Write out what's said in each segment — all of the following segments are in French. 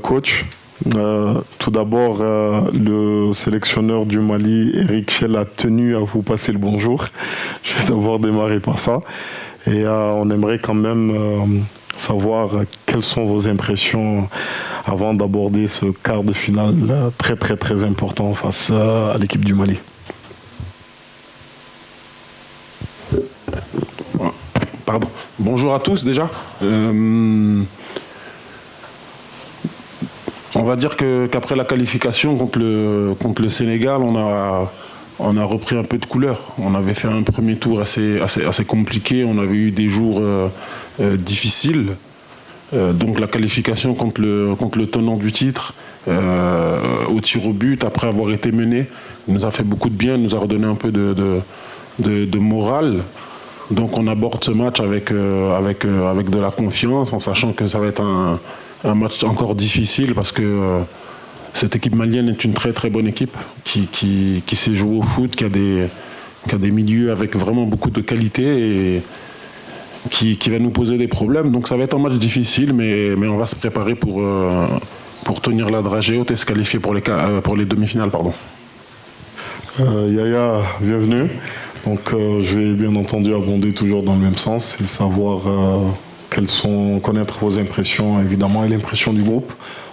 coach. Tout d'abord, le sélectionneur du Mali, Eric Chell, a tenu à vous passer le bonjour. Je vais d'abord démarrer par ça. Et on aimerait quand même savoir quelles sont vos impressions avant d'aborder ce quart de finale très très très important face à l'équipe du Mali. Pardon. Bonjour à tous déjà. On va dire qu'après la qualification contre le Sénégal, on a repris un peu de couleur. On avait fait un premier tour assez compliqué, on avait eu des jours difficiles. Donc la qualification contre le tenant du titre, au tir au but, après avoir été mené, nous a fait beaucoup de bien, nous a redonné un peu de morale. Donc on aborde ce match avec de la confiance, en sachant que ça va être un match encore difficile parce que cette équipe malienne est une très très bonne équipe qui sait jouer au foot, qui a des milieux avec vraiment beaucoup de qualité et qui va nous poser des problèmes. Donc ça va être un match difficile, mais on va se préparer pour tenir la dragée haute et se qualifier pour les demi-finales. Yaya, bienvenue. Donc je vais bien entendu abonder toujours dans le même sens et savoir connaître vos impressions évidemment et l'impression du groupe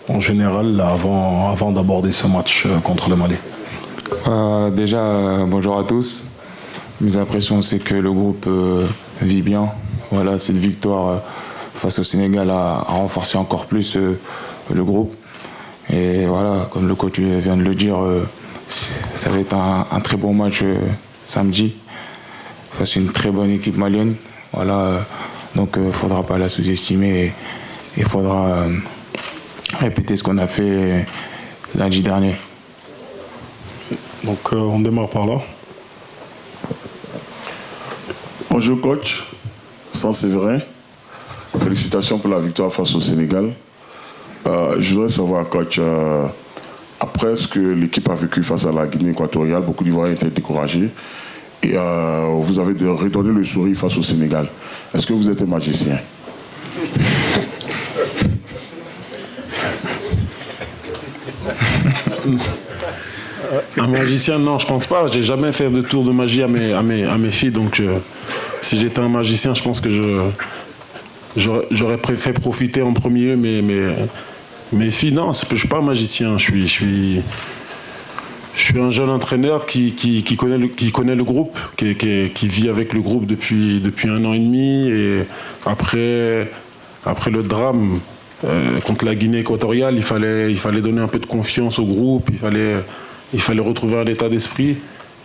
en général avant d'aborder ce match contre le Mali. Déjà, bonjour à tous. Mes impressions, c'est que le groupe vit bien. Voilà, cette victoire face au Sénégal a renforcé encore plus le groupe. Et voilà, comme le coach vient de le dire, ça va être un très bon match samedi face à une très bonne équipe malienne. Voilà, donc il ne faudra pas la sous-estimer et il faudra répéter ce qu'on a fait lundi dernier. Donc on démarre par là. Bonjour coach, Séverin. Félicitations pour la victoire face au Sénégal. Je voudrais savoir coach, après ce que l'équipe a vécu face à la Guinée équatoriale, beaucoup d'Ivoiriens étaient découragés et vous avez redonné le sourire face au Sénégal. Est-ce que vous êtes un magicien? Un magicien, non, je pense pas. J'ai jamais fait de tour de magie à mes filles, donc si j'étais un magicien, je pense que j'aurais fait profiter en premier mes filles. Non, je suis pas un magicien. Je suis un jeune entraîneur qui connaît le groupe, qui vit avec le groupe depuis 1 an et demi. Et après le drame contre la Guinée équatoriale, il fallait donner un peu de confiance au groupe, il fallait retrouver un état d'esprit.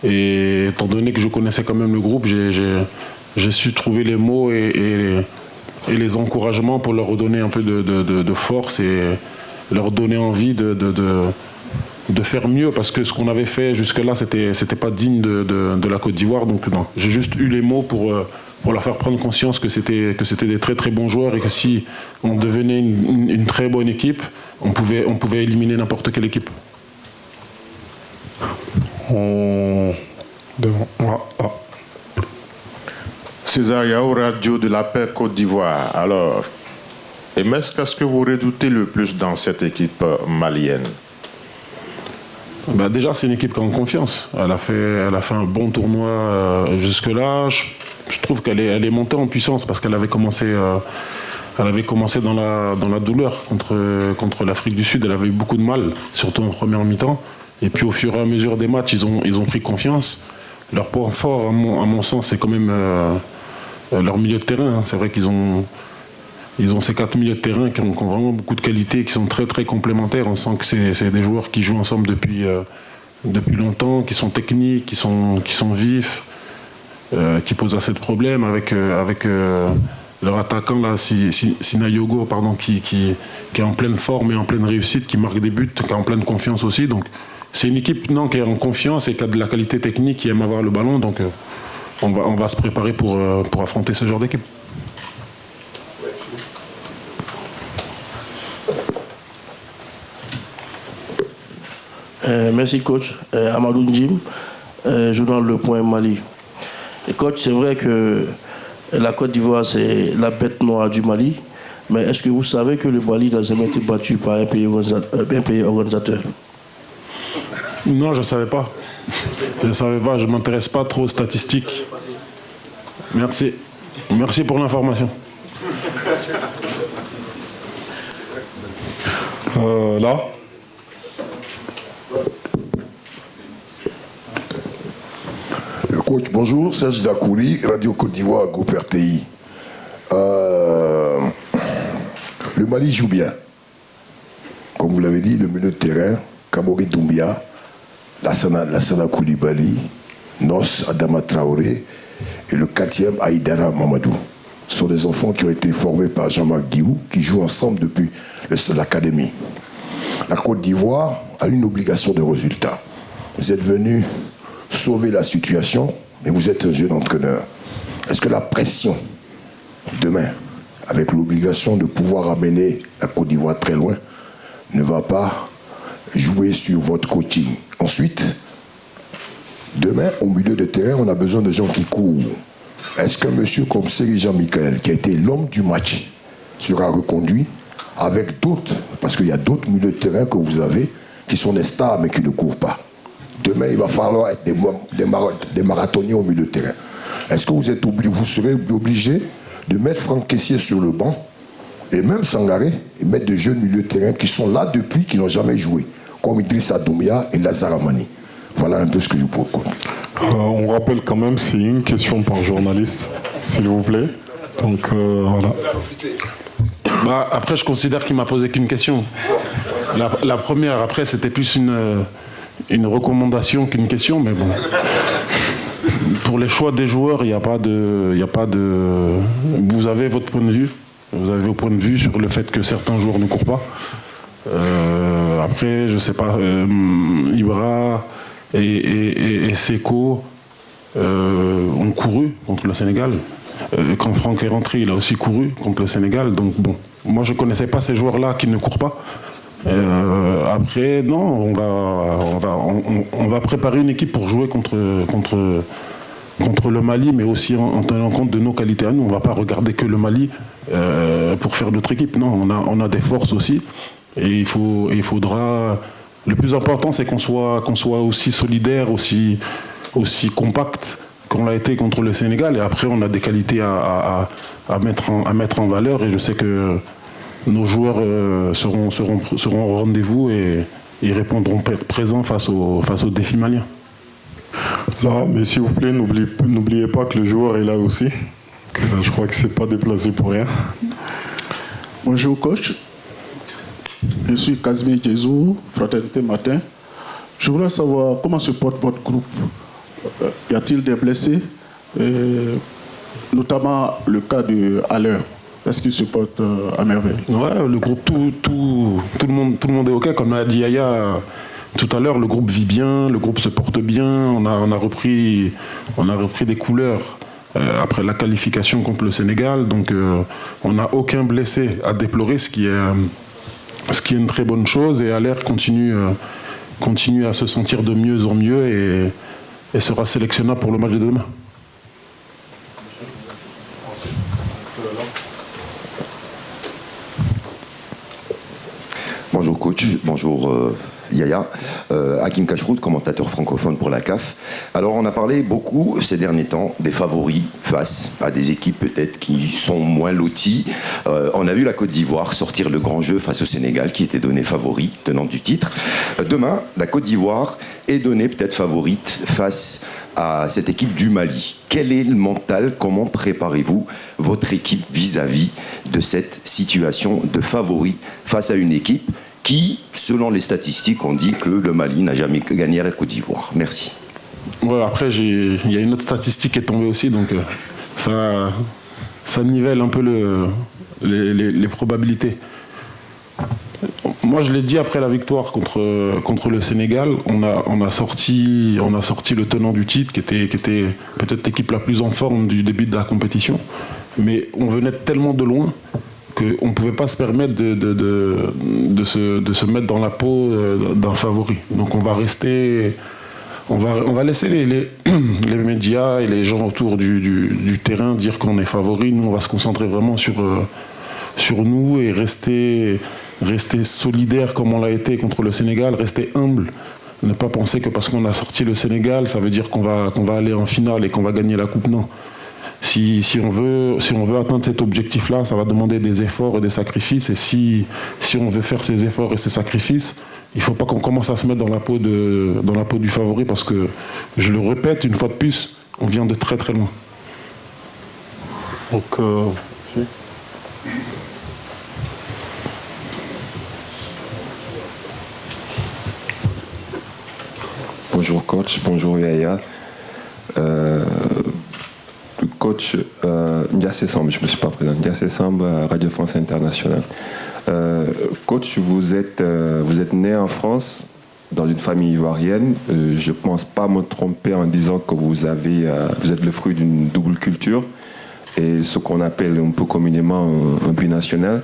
Et étant donné que je connaissais quand même le groupe, j'ai su trouver les mots et les encouragements pour leur redonner un peu de force et leur donner envie de faire mieux, parce que ce qu'on avait fait jusque-là, c'était pas digne de la Côte d'Ivoire. Donc non, j'ai juste eu les mots pour leur faire prendre conscience que c'était des très très bons joueurs et que si on devenait une très bonne équipe, on pouvait éliminer n'importe quelle équipe. César Yao, Radio de la Paix Côte d'Ivoire. Alors, qu'est-ce que vous redoutez le plus dans cette équipe malienne? Déjà, c'est une équipe qui a en confiance. Elle a fait un bon tournoi jusque-là. Je trouve qu'elle est montée en puissance parce qu'elle avait commencé dans la douleur contre l'Afrique du Sud. Elle avait eu beaucoup de mal, surtout en première mi-temps. Et puis au fur et à mesure des matchs, ils ont pris confiance. Leur point fort, à mon sens, c'est quand même leur milieu de terrain. C'est vrai qu'ils ont ces 4 milieux de terrain qui ont vraiment beaucoup de qualité, qui sont très très complémentaires. On sent que c'est des joueurs qui jouent ensemble depuis longtemps, qui sont techniques, qui sont vifs, qui posent assez de problèmes avec leur attaquant là, Sinayogo, qui est en pleine forme et en pleine réussite, qui marque des buts, qui est en pleine confiance aussi. Donc c'est une équipe qui est en confiance et qui a de la qualité technique, qui aime avoir le ballon. Donc on va se préparer pour affronter ce genre d'équipe. Merci coach. Amadou Njim, journal Le Point Mali. Et coach, c'est vrai que la Côte d'Ivoire, c'est la bête noire du Mali. Mais est-ce que vous savez que le Mali n'a jamais été battu par un pays organisateur? Non, je ne savais pas. Je ne savais pas, je ne m'intéresse pas trop aux statistiques. Merci. Merci pour l'information. Là. Le coach, bonjour, Serge Dakouri, Radio Côte d'Ivoire, groupe RTI. Le Mali joue bien. Comme vous l'avez dit, le milieu de terrain, Kamori Doumbia, Lassana Koulibaly, Nos Adama Traoré et le 4e Aïdara Mamadou. Ce sont des enfants qui ont été formés par Jean-Marc Guiou, qui jouent ensemble depuis l'académie. La Côte d'Ivoire a une obligation de résultat. Vous êtes venu sauver la situation, mais vous êtes un jeune entraîneur. Est-ce que la pression, demain, avec l'obligation de pouvoir amener la Côte d'Ivoire très loin, ne va pas jouer sur votre coaching? Ensuite, demain, au milieu de terrain, on a besoin de gens qui courent. Est-ce qu'un monsieur comme Seri Jean-Michel, qui a été l'homme du match, sera reconduit avec d'autres, parce qu'il y a d'autres milieux de terrain que vous avez, qui sont des stars mais qui ne courent pas? Demain, il va falloir être des marathoniens au milieu de terrain. Est-ce que vous serez obligé de mettre Franck Kessié sur le banc et même Sangaré et mettre de jeunes milieux de terrain qui sont là depuis, qui n'ont jamais joué, comme Idrissa Doumbia et Lazare Amani? Voilà un peu ce que je peux conclure. On rappelle quand même, c'est une question par journaliste, s'il vous plaît. Donc voilà. Bah, après, je considère qu'il m'a posé qu'une question. La première, après, c'était plus une recommandation qu'une question, mais bon. Pour les choix des joueurs, il n'y a pas de. Vous avez votre point de vue. Vous avez vos points de vue sur le fait que certains joueurs ne courent pas. Après, je sais pas. Ibra et Seko ont couru contre le Sénégal. Quand Franck est rentré, il a aussi couru contre le Sénégal. Donc bon, moi je ne connaissais pas ces joueurs-là qui ne courent pas. Après, non, on va préparer une équipe pour jouer contre le Mali, mais aussi en tenant compte de nos qualités à nous. On ne va pas regarder que le Mali pour faire notre équipe. Non, on a des forces aussi. Et il faudra... Le plus important, c'est qu'on soit aussi solidaire, aussi compact qu'on l'a été contre le Sénégal. Et après, on a des qualités à mettre en valeur. Et je sais que nos joueurs seront au rendez-vous et ils répondront présents face au défi malien. Là, mais s'il vous plaît, n'oubliez pas que le joueur est là aussi. Que je crois que c'est pas déplacé pour rien. Bonjour coach. Je suis Kazmi Djezou, Fraternité Matin. Je voudrais savoir comment se porte votre groupe. Y a-t-il des blessés, notamment le cas de Haller? Est-ce qu'il se porte à merveille? Ouais, le groupe, tout le monde est OK. Comme l'a dit Yaya tout à l'heure, le groupe vit bien, le groupe se porte bien. On a repris des couleurs après la qualification contre le Sénégal. Donc on n'a aucun blessé à déplorer, ce qui est une très bonne chose. Et Haller continue à se sentir de mieux en mieux et sera sélectionnable pour le match de demain. Bonjour coach, bonjour Yaya. Hakim Kachrout, commentateur francophone pour la CAF. Alors on a parlé beaucoup ces derniers temps des favoris face à des équipes peut-être qui sont moins loties. On a vu la Côte d'Ivoire sortir le grand jeu face au Sénégal qui était donné favori, tenant du titre. Demain, la Côte d'Ivoire est donnée peut-être favorite face à cette équipe du Mali. Quel est le mental? Comment préparez-vous votre équipe vis-à-vis de cette situation de favori face à une équipe qui, selon les statistiques, on dit que le Mali n'a jamais gagné à la Côte d'Ivoire? Merci. Ouais, après, il y a une autre statistique qui est tombée aussi, donc ça nivelle un peu les probabilités. Moi, je l'ai dit après la victoire contre le Sénégal, on a sorti le tenant du titre, qui était peut-être l'équipe la plus en forme du début de la compétition, mais on venait tellement de loin qu'on ne pouvait pas se permettre de se mettre dans la peau d'un favori. Donc on va laisser les médias et les gens autour du terrain dire qu'on est favori. Nous, on va se concentrer vraiment sur sur nous et rester solidaire comme on l'a été contre le Sénégal, rester humble. Ne pas penser que parce qu'on a sorti le Sénégal, ça veut dire qu'on va aller en finale et qu'on va gagner la coupe. Non. Si on veut atteindre cet objectif-là, ça va demander des efforts et des sacrifices. Et si on veut faire ces efforts et ces sacrifices, il ne faut pas qu'on commence à se mettre dans la peau du favori, parce que, je le répète une fois de plus, on vient de très très loin. Donc, Bonjour coach, bonjour Yaya. Coach Ndiassé Samb, je ne me suis pas présenté, Ndiassé Samb, Radio France Internationale. Coach, vous êtes né en France, dans une famille ivoirienne. Je ne pense pas me tromper en disant que vous êtes le fruit d'une double culture et ce qu'on appelle un peu communément un binational.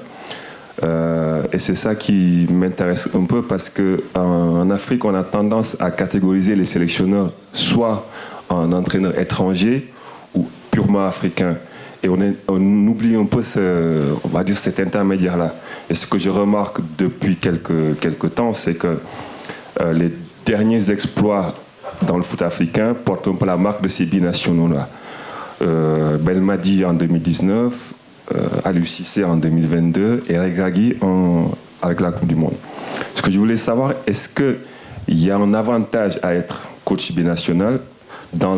Et c'est ça qui m'intéresse un peu, parce qu'en Afrique, on a tendance à catégoriser les sélectionneurs soit en entraîneurs étrangers ou purement africains. Et on oublie un peu on va dire cet intermédiaire-là. Et ce que je remarque depuis quelques temps, c'est que les derniers exploits dans le foot africain portent un peu la marque de ces binationaux-là. Belmadi en 2019, Aliou Cissé en 2022 et Regragui avec la Coupe du Monde. Ce que je voulais savoir, est-ce qu'il y a un avantage à être coach binational dans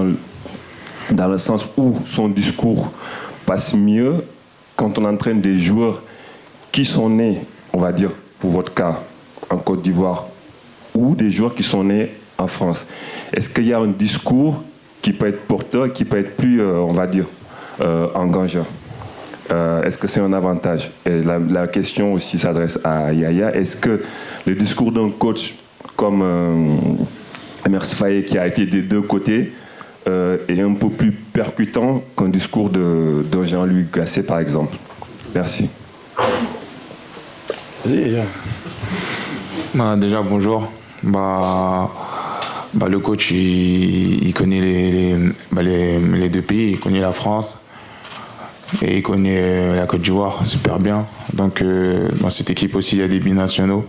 le sens où son discours passe mieux quand on entraîne des joueurs qui sont nés, on va dire, pour votre cas, en Côte d'Ivoire, ou des joueurs qui sont nés en France? Est-ce qu'il y a un discours qui peut être porteur, qui peut être plus, on va dire, engageant? Est-ce que c'est un avantage? Et la question aussi s'adresse à Yaya. Est-ce que le discours d'un coach comme Emers Faé, qui a été des deux côtés, est un peu plus percutant qu'un discours de Jean-Louis Gasset, par exemple? Merci. Déjà, bonjour. Le coach, il connaît les deux pays. Il connaît la France et il connaît la Côte d'Ivoire super bien. Donc, dans cette équipe aussi, il y a des binationaux.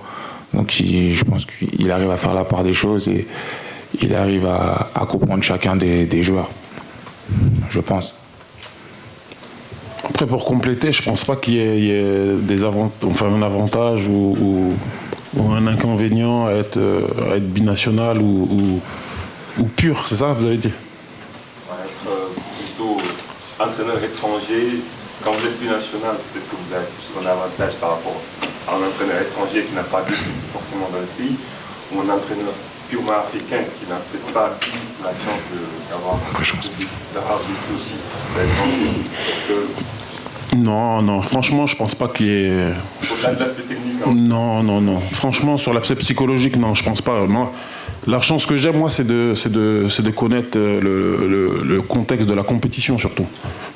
Donc, je pense qu'il arrive à faire la part des choses et il arrive à comprendre chacun des joueurs. Je pense. Après, pour compléter, je ne pense pas qu'il y ait un avantage ou un inconvénient à être binational ou pur, c'est ça que vous avez dit? Être plutôt entraîneur étranger, quand vous êtes binational, peut-être que vous avez plus un avantage par rapport à un entraîneur étranger qui n'a pas vécu forcément dans le pays, ou un entraîneur purement africain qui n'a peut-être pas eu la chance d'avoir vécu aussi Est-ce que... Non, franchement, je pense pas qu'il y ait... Au-delà de l'aspect technique, non. Franchement, sur l'aspect psychologique, non, je pense pas. Moi, la chance que j'ai, moi, c'est de connaître le contexte de la compétition, surtout.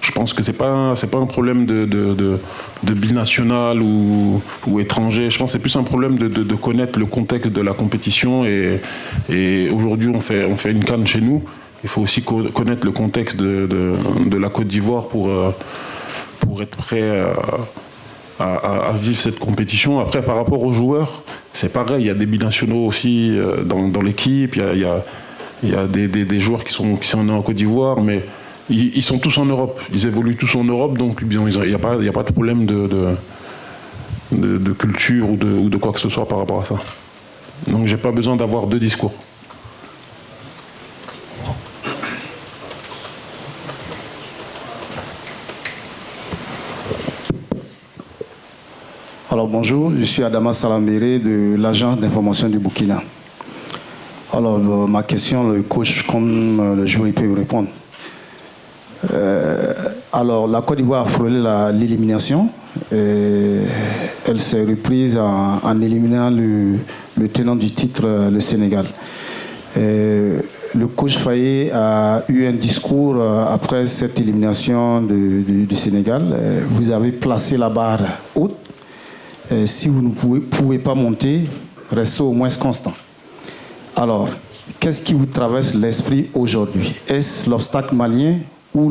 Je pense que c'est pas un problème de binational ou étranger. Je pense que c'est plus un problème de connaître le contexte de la compétition. Et aujourd'hui, on fait une CAN chez nous. Il faut aussi connaître le contexte de la Côte d'Ivoire pour être prêt à vivre cette compétition. Après, par rapport aux joueurs, c'est pareil, il y a des binationaux aussi dans l'équipe, il y a des joueurs qui sont nés en Côte d'Ivoire, mais ils sont tous en Europe, ils évoluent tous en Europe, donc il n'y a pas de problème de culture ou de quoi que ce soit par rapport à ça. Donc j'ai pas besoin d'avoir deux discours. Alors bonjour, je suis Adama Salambéré de l'agence d'information du Burkina. Alors ma question, le coach, comme le joueur, il peut vous répondre. Alors la Côte d'Ivoire a frôlé l'élimination. Elle s'est reprise en éliminant le tenant du titre, le Sénégal. Le coach Faye a eu un discours après cette élimination du Sénégal. Vous avez placé la barre haute. Si vous ne pouvez pas monter, restez au moins constant. Alors, qu'est-ce qui vous traverse l'esprit aujourd'hui? Est-ce l'obstacle malien ou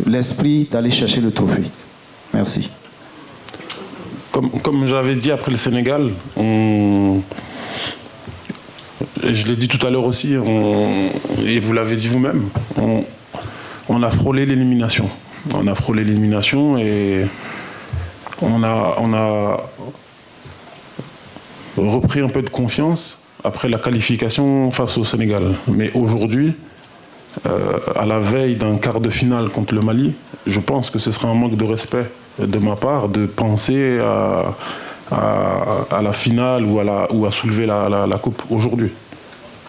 l'esprit d'aller chercher le trophée? Merci. comme j'avais dit après le Sénégal, et je l'ai dit tout à l'heure aussi, et vous l'avez dit vous-même, on a frôlé l'élimination. On a frôlé l'élimination et on a repris un peu de confiance après la qualification face au Sénégal. Mais aujourd'hui, à la veille d'un quart de finale contre le Mali, je pense que ce serait un manque de respect de ma part de penser à la finale ou à soulever la coupe aujourd'hui.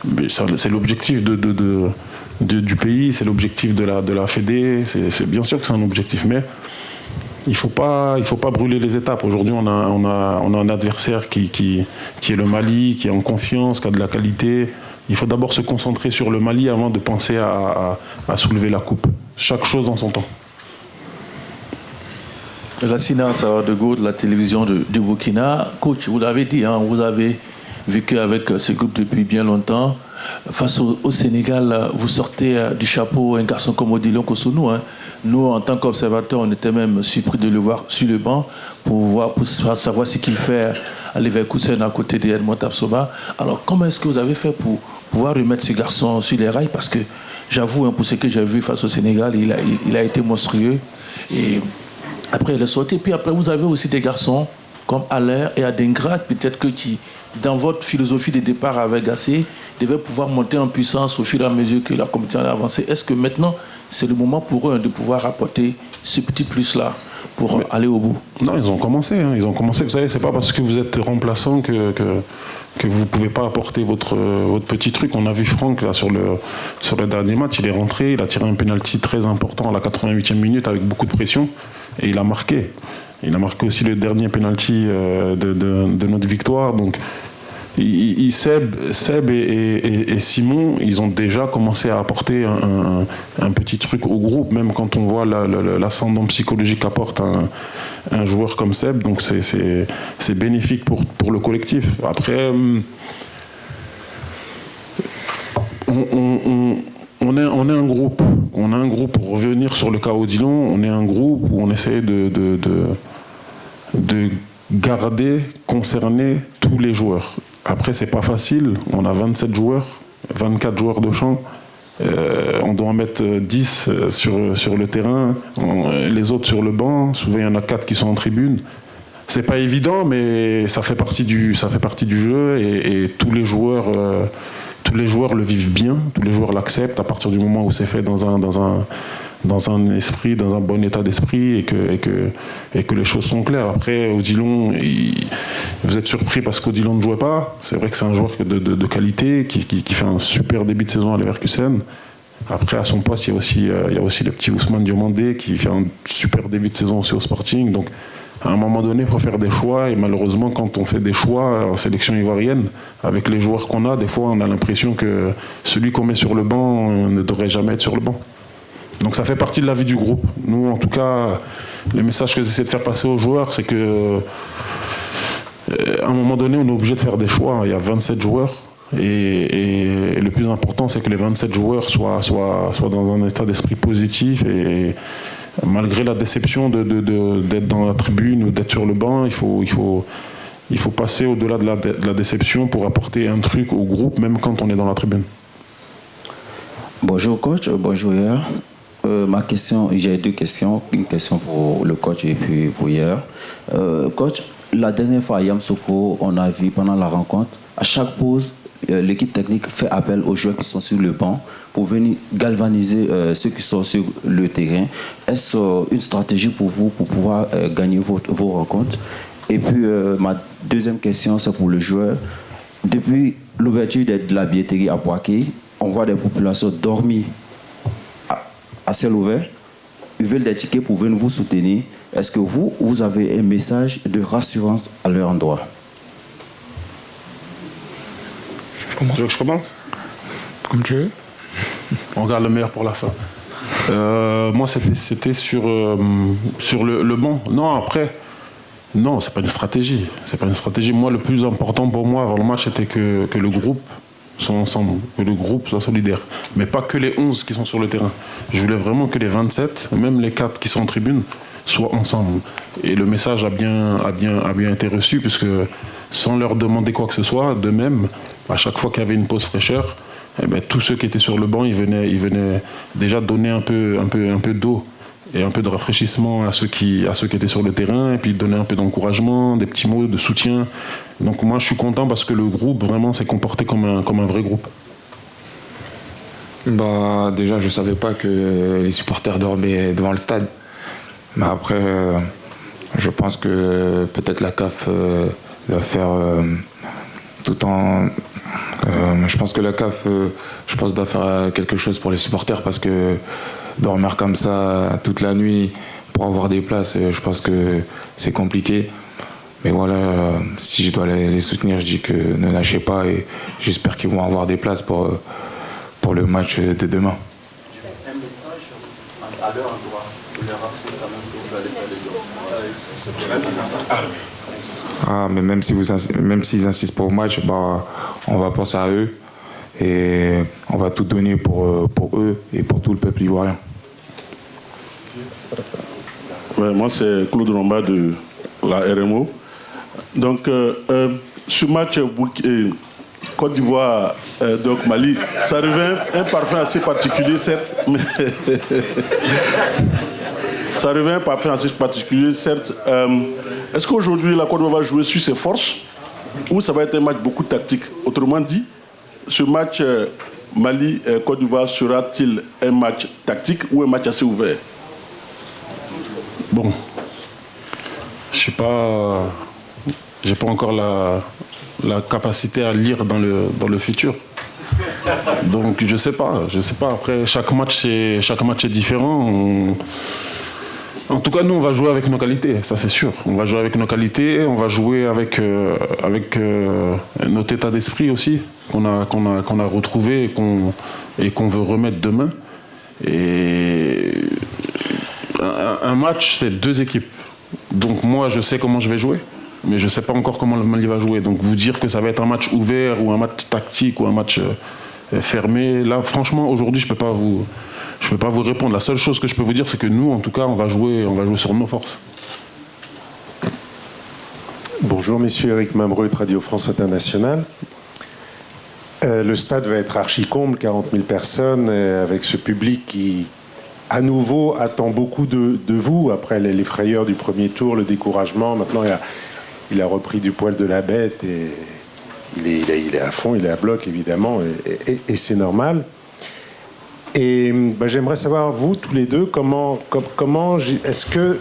Mais c'est l'objectif du pays, c'est l'objectif de la Fédé, c'est bien sûr que c'est un objectif, mais il faut pas brûler les étapes. Aujourd'hui, on a un adversaire qui est le Mali, qui est en confiance, qui a de la qualité. Il faut d'abord se concentrer sur le Mali avant de penser à soulever la coupe. Chaque chose en son temps. Lassina Sawar de Gaulle, de la télévision du Burkina. Coach, vous l'avez dit, hein, vous avez vécu avec ce groupe depuis bien longtemps. Face au Sénégal, vous sortez du chapeau un garçon comme Odilon Kosunu. Hein. Nous, en tant qu'observateurs, on était même surpris de le voir sur le banc pour savoir ce qu'il fait à Leverkusen à côté d'Edmond Tapsoba. Alors, comment est-ce que vous avez fait pour pouvoir remettre ce garçon sur les rails? Parce que j'avoue, hein, pour ce que j'ai vu face au Sénégal, il a été monstrueux. Et après, il est sorti. Puis après, vous avez aussi des garçons comme Allaire et Adingra, peut-être que dans votre philosophie de départ avec Gassé, devaient pouvoir monter en puissance au fur et à mesure que la compétition a avancé. Est-ce que maintenant, c'est le moment pour eux de pouvoir apporter ce petit plus-là pour aller au bout? Non, ils ont commencé. Hein. Ils ont commencé. Vous savez, c'est pas parce que vous êtes remplaçant que vous pouvez pas apporter votre petit truc. On a vu Franck là, sur le dernier match, il est rentré, il a tiré un penalty très important à la 88e minute avec beaucoup de pression et il a marqué. Il a marqué aussi le dernier penalty de notre victoire. Donc, Seb et Simon, ils ont déjà commencé à apporter un petit truc au groupe, même quand on voit l'ascendant psychologique qu'apporte un joueur comme Seb. Donc, c'est bénéfique pour le collectif. Après, on est un groupe. On a un groupe, pour revenir sur le cas Odilon, on est un groupe où on essaie de garder, concerner tous les joueurs. Après, c'est pas facile. On a 27 joueurs, 24 joueurs de champ. On doit en mettre 10 sur le terrain, les autres sur le banc. Souvent, il y en a 4 qui sont en tribune. C'est pas évident, mais ça fait partie du jeu et tous les joueurs le vivent bien. Tous les joueurs l'acceptent à partir du moment où c'est fait dans un esprit, dans un bon état d'esprit et que les choses sont claires. Après, Odilon, vous êtes surpris parce qu'Odilon ne jouait pas. C'est vrai que c'est un joueur de qualité qui fait un super début de saison à Leverkusen. Après, à son poste, il y a aussi le petit Ousmane Diomandé qui fait un super début de saison aussi au Sporting. Donc, à un moment donné, il faut faire des choix. Et malheureusement, quand on fait des choix en sélection ivoirienne, avec les joueurs qu'on a, des fois, on a l'impression que celui qu'on met sur le banc ne devrait jamais être sur le banc. Donc ça fait partie de la vie du groupe. Nous, en tout cas, le message que j'essaie de faire passer aux joueurs, c'est que à un moment donné, on est obligé de faire des choix. Il y a 27 joueurs. Et le plus important, c'est que les 27 joueurs soient dans un état d'esprit positif. Et malgré la déception d'être dans la tribune ou d'être sur le banc, il faut passer au-delà de la déception pour apporter un truc au groupe, même quand on est dans la tribune. Bonjour coach, bonjour hier. Ma question, j'ai 2 questions. Une question pour le coach et puis pour hier. Coach, la dernière fois à Yamoussoukro, on a vu pendant la rencontre, à chaque pause, l'équipe technique fait appel aux joueurs qui sont sur le banc pour venir galvaniser ceux qui sont sur le terrain. Est-ce une stratégie pour vous pour pouvoir gagner vos rencontres? Et puis, ma deuxième question, c'est pour le joueur. Depuis l'ouverture de la billetterie à Boaké, on voit des populations dormir à ciel ouvert. Ils veulent des tickets pour venir vous soutenir. Est-ce que vous avez un message de rassurance à leur endroit? Je commence? Comme tu veux. On garde le meilleur pour la fin. Moi, c'était sur le banc. Non, après, non, c'est pas une stratégie. C'est pas une stratégie. Moi, le plus important pour moi avant le match, c'était que le groupe soit ensemble, que le groupe soit solidaire. Mais pas que les 11 qui sont sur le terrain. Je voulais vraiment que les 27, même les 4 qui sont en tribune, soient ensemble. Et le message a bien été reçu, puisque sans leur demander quoi que ce soit, d'eux-mêmes, à chaque fois qu'il y avait une pause fraîcheur, eh ben, tous ceux qui étaient sur le banc, ils venaient déjà donner un peu d'eau et un peu de rafraîchissement à ceux qui étaient sur le terrain, et puis donner un peu d'encouragement, des petits mots de soutien. Donc moi, je suis content parce que le groupe vraiment s'est comporté comme un vrai groupe. Bah, déjà, je savais pas que les supporters dormaient devant le stade. Mais après, je pense que peut-être la CAF doit faire tout en... je pense que la CAF doit faire quelque chose pour les supporters, parce que dormir comme ça toute la nuit pour avoir des places, je pense que c'est compliqué. Mais voilà, si je dois les soutenir, je dis que ne lâchez pas, et j'espère qu'ils vont avoir des places pour le match de demain. Un message à leur endroit, de leur rassurer quand même que vous allez faire les choses. Mais même s'ils insistent pas au match, bah, on va penser à eux et on va tout donner pour eux et pour tout le peuple ivoirien. Ouais, moi, c'est Claude Romba de la RMO. Donc, ce match Côte d'Ivoire, donc Mali, ça revêt un parfum assez particulier, certes, mais ça revêt un parfum assez particulier, certes. Est-ce qu'aujourd'hui, la Côte d'Ivoire va jouer sur ses forces, ou ça va être un match beaucoup tactique? Autrement dit, ce match Mali-Côte d'Ivoire sera-t-il un match tactique ou un match assez ouvert? Bon, j'ai pas encore la capacité à lire dans le futur. Donc je sais pas. Après, chaque match est différent. En tout cas, nous, on va jouer avec nos qualités, ça c'est sûr. On va jouer avec nos qualités, on va jouer avec notre état d'esprit aussi, qu'on a retrouvé et qu'on veut remettre demain. Et un match, c'est deux équipes. Donc moi, je sais comment je vais jouer, mais je ne sais pas encore comment le Mali va jouer. Donc vous dire que ça va être un match ouvert ou un match tactique ou un match fermé, là, franchement, aujourd'hui, je ne peux pas vous répondre. La seule chose que je peux vous dire, c'est que nous, en tout cas, on va jouer sur nos forces. Bonjour, messieurs, Eric Mambreux de Radio France Internationale. Le stade va être archi-comble, 40 000 personnes, avec ce public qui, à nouveau, attend beaucoup de vous. Après les frayeurs du premier tour, le découragement, maintenant, il a repris du poil de la bête et il est à fond, il est à bloc, évidemment, et c'est normal. Et j'aimerais savoir, vous, tous les deux, comment est-ce que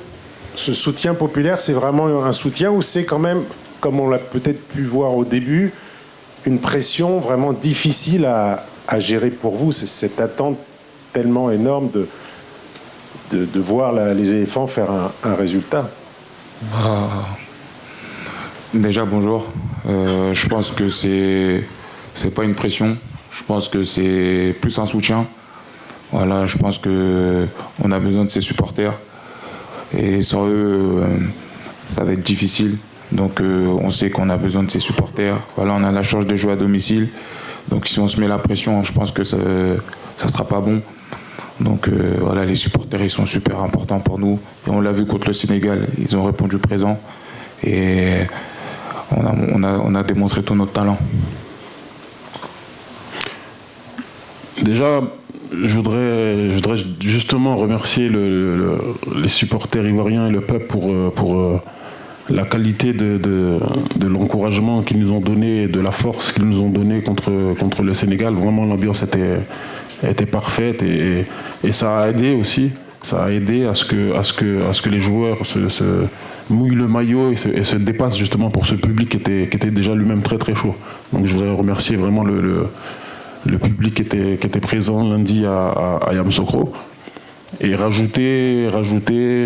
ce soutien populaire, c'est vraiment un soutien ou c'est quand même, comme on l'a peut-être pu voir au début, une pression vraiment difficile à gérer pour vous? C'est cette attente tellement énorme de voir les éléphants faire un résultat. Déjà, bonjour. Je pense que c'est pas une pression. Je pense que c'est plus un soutien. Voilà, je pense qu'on a besoin de ses supporters. Et sans eux, ça va être difficile. Donc on sait qu'on a besoin de ses supporters. Voilà, on a la chance de jouer à domicile. Donc si on se met la pression, je pense que ça sera pas bon. Donc voilà, les supporters, ils sont super importants pour nous. Et on l'a vu contre le Sénégal, ils ont répondu présent. Et on a démontré tout notre talent. Déjà, je voudrais justement remercier les supporters ivoiriens et le peuple pour la qualité de l'encouragement qu'ils nous ont donné, de la force qu'ils nous ont donné contre le Sénégal. Vraiment, l'ambiance était parfaite et ça a aidé aussi. Ça a aidé à ce que les joueurs se mouillent le maillot et se dépassent justement pour ce public qui était déjà lui-même très très chaud. Donc je voudrais remercier vraiment le public qui était présent lundi à Yamoussoukro. Et rajouter,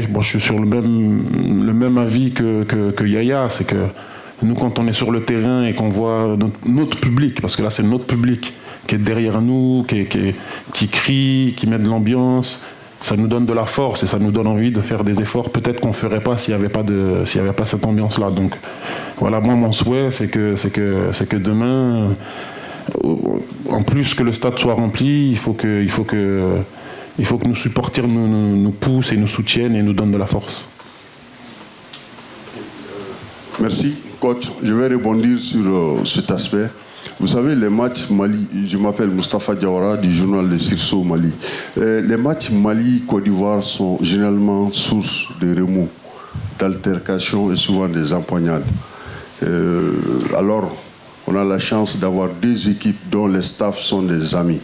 moi je suis sur le même avis que Yaya, c'est que nous quand on est sur le terrain et qu'on voit notre public, parce que là c'est notre public qui est derrière nous, qui crie, qui met de l'ambiance, ça nous donne de la force et ça nous donne envie de faire des efforts peut-être qu'on ne ferait pas s'il n'y avait pas cette ambiance-là. Donc voilà, moi mon souhait c'est que demain, en plus que le stade soit rempli, il faut que nos supporters nous poussent et nous soutiennent et nous donnent de la force. Merci. Coach, je vais rebondir sur cet aspect. Vous savez, les matchs Mali, je m'appelle Moustapha Diawara du journal de Sirso Mali. Les matchs Mali-Côte d'Ivoire sont généralement source de remous, d'altercations et souvent des empoignades. Alors, on a la chance d'avoir deux équipes dont les staffs sont des amis.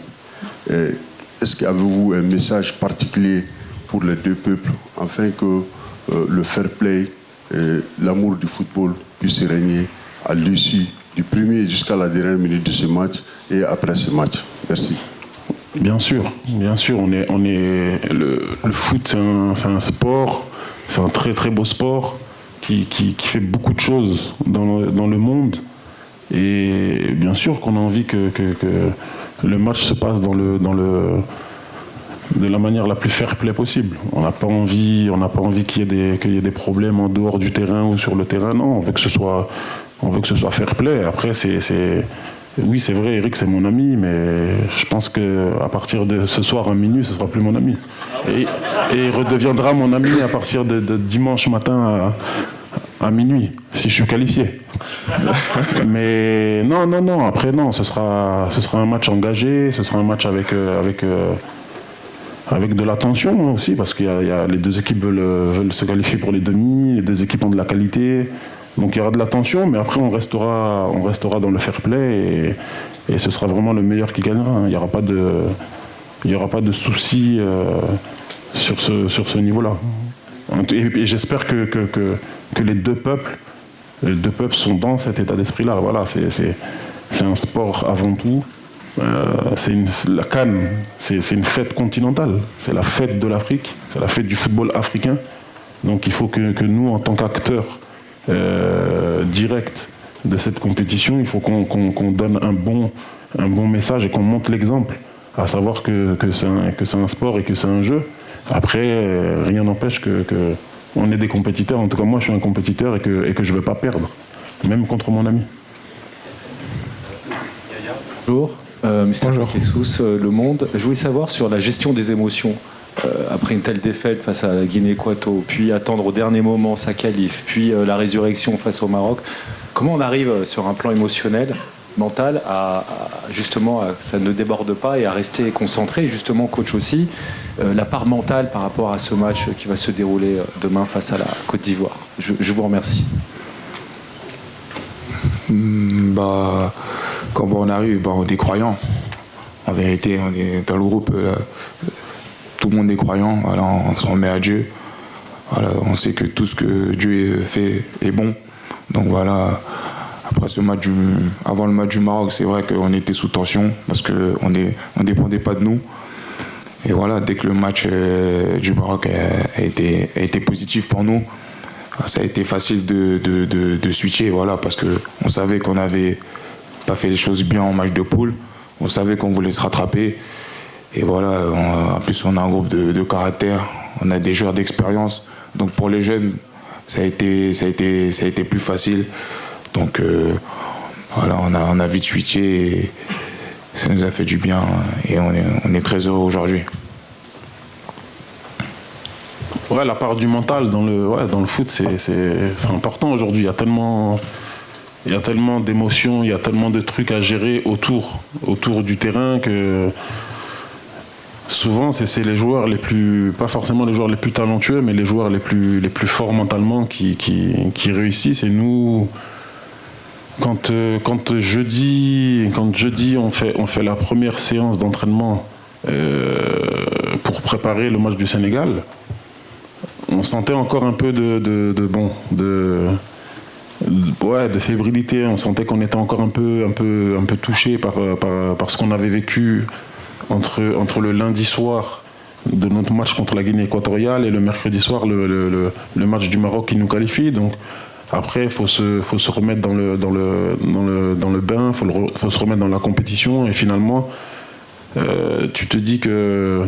Est-ce qu'avez-vous un message particulier pour les deux peuples afin que le fair play et l'amour du football puissent régner à l'issue du premier jusqu'à la dernière minute de ce match et après ce match? Merci. Bien sûr. Le foot, c'est un sport, c'est un très très beau sport qui fait beaucoup de choses dans le monde. Et bien sûr qu'on a envie que le match se passe de la manière la plus fair play possible. On n'a pas envie qu'il y ait des problèmes en dehors du terrain ou sur le terrain. Non, on veut que ce soit fair play. Après, oui, c'est vrai, Eric, c'est mon ami, mais je pense qu'à partir de ce soir à minuit, ce ne sera plus mon ami. Et il redeviendra mon ami à partir de dimanche matin à minuit, si je suis qualifié. Mais non, après non, ce sera un match engagé, ce sera un match avec de la tension aussi, parce qu'il y a les deux équipes veulent se qualifier pour les demi, les deux équipes ont de la qualité, donc il y aura de la tension, mais après on restera dans le fair play et ce sera vraiment le meilleur qui gagnera. Il n'y aura pas de soucis sur ce niveau-là. Et j'espère que les deux peuples sont dans cet état d'esprit-là. Voilà, c'est un sport avant tout. La CAN, c'est une fête continentale. C'est la fête de l'Afrique, c'est la fête du football africain. Donc il faut que nous, en tant qu'acteurs directs de cette compétition, il faut qu'on donne un bon message et qu'on montre l'exemple, à savoir que c'est un sport et que c'est un jeu. Après, rien n'empêche qu'on est des compétiteurs. En tout cas, moi, je suis un compétiteur et que je ne vais pas perdre, même contre mon ami. Bonjour, Mr. Jesus, Le Monde. Je voulais savoir sur la gestion des émotions. Après une telle défaite face à la Guinée-Équatoriale, puis attendre au dernier moment sa qualif, puis la résurrection face au Maroc, comment on arrive sur un plan émotionnel, mental, à ça ne déborde pas et à rester concentré, justement, coach aussi, la part mentale par rapport à ce match qui va se dérouler demain face à la Côte d'Ivoire. Je vous remercie. Quand on arrive, on est croyant. En vérité, on est dans le groupe, tout le monde est croyant. Voilà, on s'en remet à Dieu. Voilà, on sait que tout ce que Dieu fait est bon. Donc voilà, après avant le match du Maroc, c'est vrai qu'on était sous tension parce qu'on ne dépendait pas de nous. Et voilà, dès que le match du Maroc a été positif pour nous, ça a été facile de switcher, voilà, parce qu'on savait qu'on n'avait pas fait les choses bien en match de poule. On savait qu'on voulait se rattraper. Et voilà, en plus on a un groupe de caractère, on a des joueurs d'expérience. Donc pour les jeunes, ça a été plus facile. Donc voilà, on a vite switché et ça nous a fait du bien et on est très heureux aujourd'hui. Ouais, la part du mental dans le foot, c'est important aujourd'hui. Il y a tellement d'émotions, il y a tellement de trucs à gérer autour du terrain que souvent c'est les joueurs pas forcément les joueurs les plus talentueux, mais les joueurs les plus forts mentalement qui réussissent. Et nous, quand jeudi on fait la première séance d'entraînement pour préparer le match du Sénégal, on sentait encore un peu de fébrilité. On sentait qu'on était encore un peu touché par ce qu'on avait vécu entre le lundi soir de notre match contre la Guinée équatoriale et le mercredi soir le match du Maroc qui nous qualifie. Donc après il faut se remettre dans le bain, faut se remettre dans la compétition et finalement tu te dis que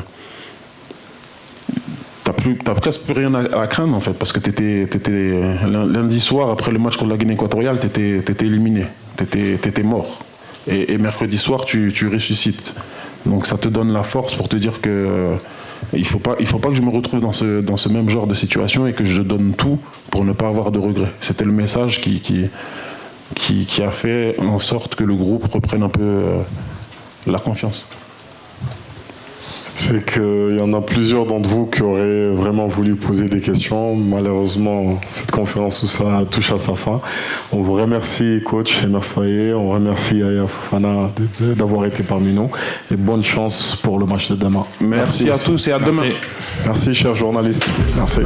t'as presque plus rien à craindre en fait, parce que t'étais lundi soir après le match contre la Guinée équatoriale, t'étais éliminé, t'étais mort, et mercredi soir tu ressuscites. Donc ça te donne la force pour te dire que Il faut pas que je me retrouve dans ce même genre de situation et que je donne tout pour ne pas avoir de regrets. C'était le message qui a fait en sorte que le groupe reprenne un peu la confiance. C'est qu'il y en a plusieurs d'entre vous qui auraient vraiment voulu poser des questions. Malheureusement, cette conférence, tout ça touche à sa fin. On vous remercie, coach Emer Sfaye. On remercie Yaya Fofana d'avoir été parmi nous. Et bonne chance pour le match de demain. Merci à tous et à demain. Merci, chers journalistes. Merci.